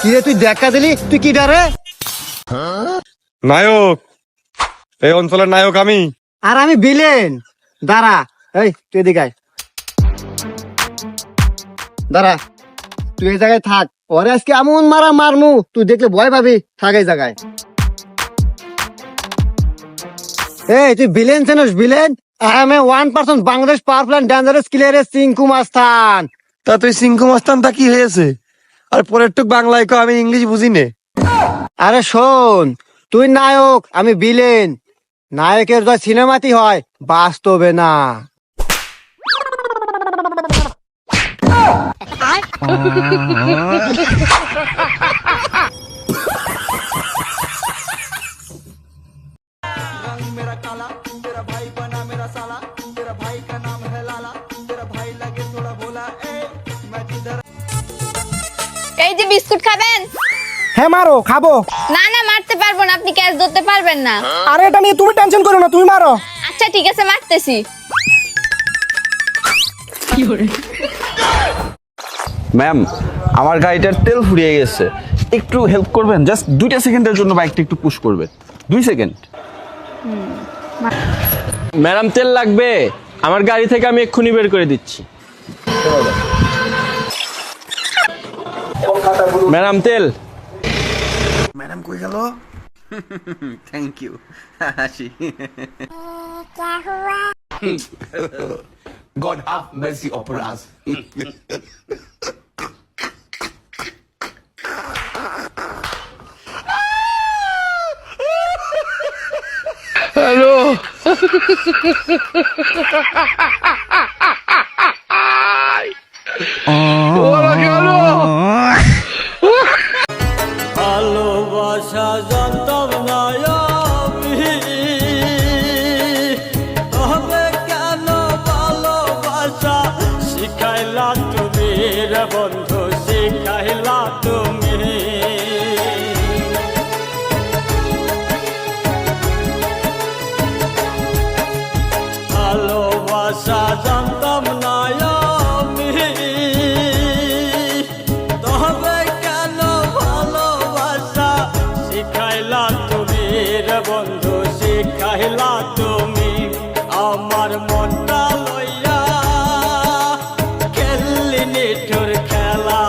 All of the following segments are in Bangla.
কিরে তুই দেখা দিলি, তুই কি ডারে? নায়ক, এই অঞ্চলের নায়ক আমি। আর আমি বিলেন। দাঁড়া, এই তুই এদিকে আয়। দাঁড়া, তুই এই জায়গায় থাক। ওরে আজকে এমন মারা মারমু, তুই দেখলে ভয় পাবি। থাক এই জায়গায়। এই তুই বিলেন চেনস? Villain I am a 1% Bangladesh powerful and dangerous killer Sinku মাস্তান। তা তুই সিংকু মাস্তানটা কি হয়েছে? আর পরের টুক বাংলায় কো, আমি ইংলিশ বুঝি নে। আরে শোন, তুই নায়ক, আমি বিলেন। নায়কের যা সিনেমাতি হয়, বাস্তবে না। এই যে বিস্কুট খাবেন? হ্যাঁ মারো, খাবো। না না, মারতে পারবো না, আপনি ক্যাচ ধরতে পারবেন না। আরে এটা নিয়ে তুমি টেনশন করো না, তুমি মারো। আচ্ছা ঠিক আছে, মারতেছি। ম্যাম, আমার গাড়িটার তেল ফুরিয়ে গেছে, একটু হেল্প করবেন? জাস্ট 2 সেকেন্ডের জন্য বাইকটা একটু পুশ করবেন। 2 সেকেন্ড। ম্যাডাম তেল লাগবে? আমার গাড়ি থেকে আমি এক্ষুনি বের করে দিচ্ছি। ম্যাডাম তেল। ম্যাডাম কই গেল? Thank you. হাসি। God have mercy upon us. Hello. ওরা গেল। ভালোবাসা জানতাম না আমি, তবে কেন ভালোবাসা শিখাইলা তুমি রে বন্ধু, শিখাইলা তুমি। ভালোবাসা জানতাম না আমি, তবে কেন ভালোবাসা শিখাইলা তুমি রে বন্ধু, শিখাইলা তুমি। আমার মনটা লইয়া খেললি নিঠুর খেলা,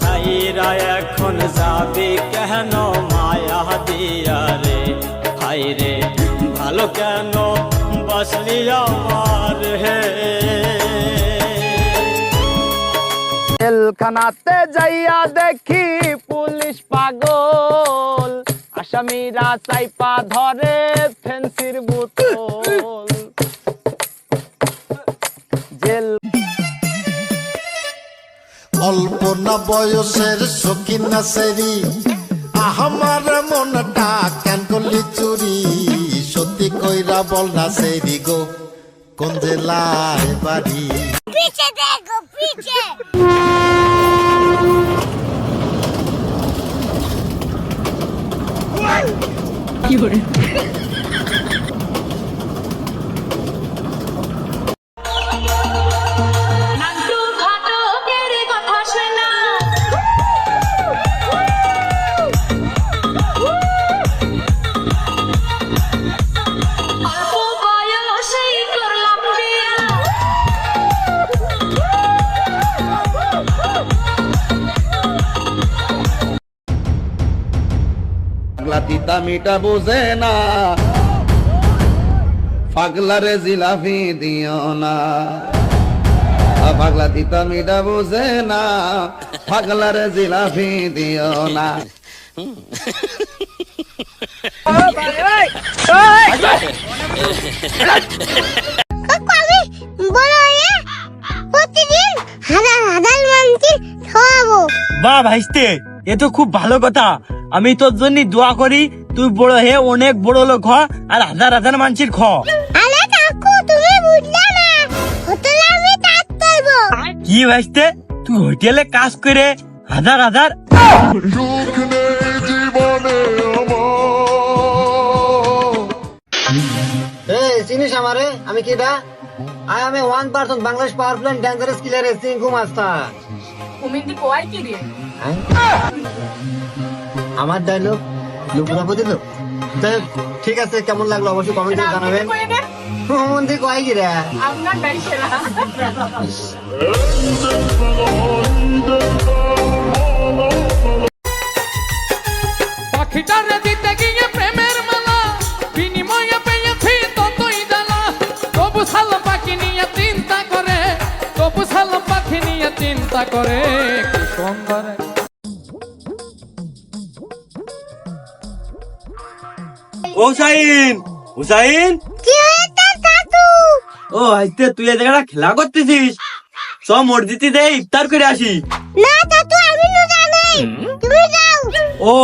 তাইরা এখন যাবি কেন মায়া দিয়া রে? হাই রে, ভালো কেন বাসলি আমার হে? জেলখানাতে যাইয়া দেখি পুলিশ পাগল, আসামিরা চাইপা ধরে ফেন্সির বোতল। জেল অল্প না বয়সের সকিনা সেরি, আমার মনটা কেন করলি চুরি? সত্যি কইরা বল না সেরি গো, কোন জেলায় বাড়ি? পিছে দেখো, পিছে। কি করে? পাগলা তিতা মিটা বোঝে না, পাগলারে জিলাপি দিও না। পাগলা তিতা মিটা বোঝে না, পাগলারে জিলাপি দিও না। বাহ ভাইস্তে, এ তো খুব ভালো কথা। আমি তোর জন্য দোয়া করি, তুই বড় হে অনেক বড় লোক হ, আর হাজার হাজার মানুষের খ। কি ভাইস্তে, তুই হোটেলে কাজ করে হাজার হাজার চিনিস আমারে? আমি কি দা? I am a 1% Bangladesh power plant dangerous killer Sinku master. কুমিন্দি কোয়াই কি রে আমার ডায়লগ লুকুরা দিল। ঠিক আছে, কেমন লাগলো অবশ্যই কমেন্টে জানাবেন। মন্দি কয় কি রে? আপনার গাড়ি সেরা পাখিটারে দিতে গিয়ে প্রেমের মালা বিনিময়ে পেয়েছি ততই জ্বালা তবু সালাম পাখি নিয়ে চিন্তা করে তবু সালাম পাখি নিয়ে চিন্তা করে কি সুন্দর ও হুসাইন, হুসাইন। কি হয়েছে কাকু? ও আজকে তুই এই জায়গাটা খেলা করতেছিস? সব মসজিদে যাই ইফতার করে আসি। না কাকু, আমি রোজা নেই, তুমি যাও। ও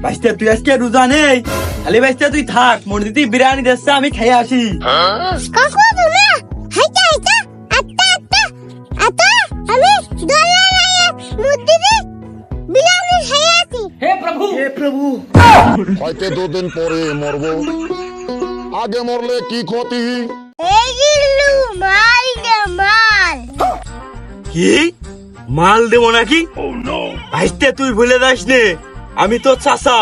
ভাইস্তে, তুই আজকে রোজা নেই? খালি ভাইস্তে তুই থাক, মসজিদে বিরিয়ানি দিচ্ছে, আমি খেয়ে আসি। কাকু তুমি হাইটা হাইটা আত্তা আত্তা আত্তা আমি দলা লাগে মুদ্দিতে বিলামি খাইয়াছি। হয়তো 2 দিন পরে মরবো, আগে মরলে কি ক্ষতি? এই জিল্লু মাল দে মাল। কি মাল দেবো নাকি? ভাইস্তে তুই ভুলে যাস নে, আমি তো চাচা,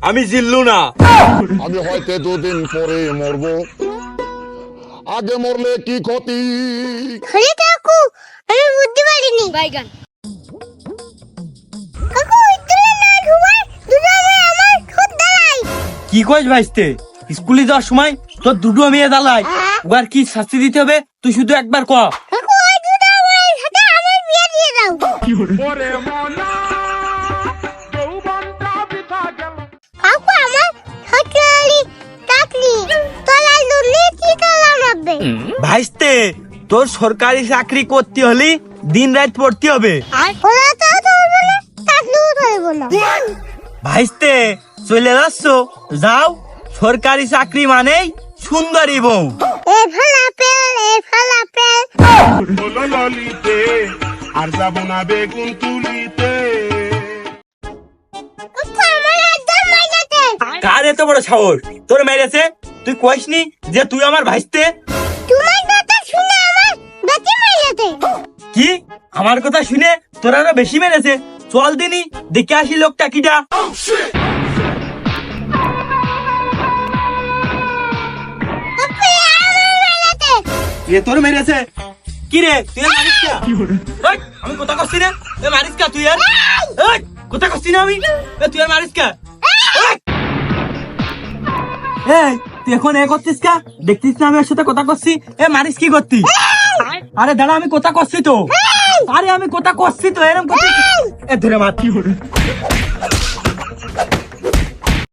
আমি জিল্লু না। আমি হয়তো 2 দিন পরে মরবো, আগে মরলে কি ক্ষতি? আরে কাকু, আমি বুদ্ধি পারিনি। বাইগান কাকু ইতলে না ঘুমাই দুজনে আমার খুদ দালাই। কি কইস ভাইস্তে? স্কুলে যাওয়ার সময় তোর দুটো মেয়ে জ্বালায়, ওর কি শাস্তি দিতে হবে তুই শুধু একবার ক। কাকু ওই দুটো আমার সাথে আমার বিয়ে দিয়ে দাও। কাকু আমার হটলি টাকলি তলার লুলি কি তলা নাবে। ভাইস্তে তোর সরকারি চাকরি করতে হলে দিন রাত পড়তে হবে। আর ওলা তো ধরবে না, টাকলিও ধরবে না। ভাইস্তে চলে যাচ্ছ, যাও। সরকারি চাকরি মানেই সুন্দরী বউ। এ ফালাপেল এ ফালাপেল। আর যাবো না বেগুন তুলিতে। কাকু আমার একদম মাইনাতে। কার এত বড় সাহস তোর মেরেছে? তুই কইসনি যে তুই আমার ভাইস্তে? তোমার কথা শুনে আমার বেশি মাইনাতে। কি আমার কথা শুনে তোর আরো বেশি মেরেছে? চল দিনি দেখে আসি লোকটা কিটা। কাকু আমার মাইনাতে। এ তোর মেরেছে? কি রে তুই আর মারিস কা? ওই, আমি কথা কচ্ছি না, এ মারিস কা তুই আর? ওই, কথা কচ্ছি না আমি, এ তুই আর মারিস কা? ওই! এই তুই এখন এ করছিস কা? দেখছিস না আমি ওর সাথে কথা করছি? এ মারিস কি করতি? আরে দাঁড়া, আমি কথা করছি তো। আরে আমি কথা করছি তো, এরকম করছিস? এ ধরে মার।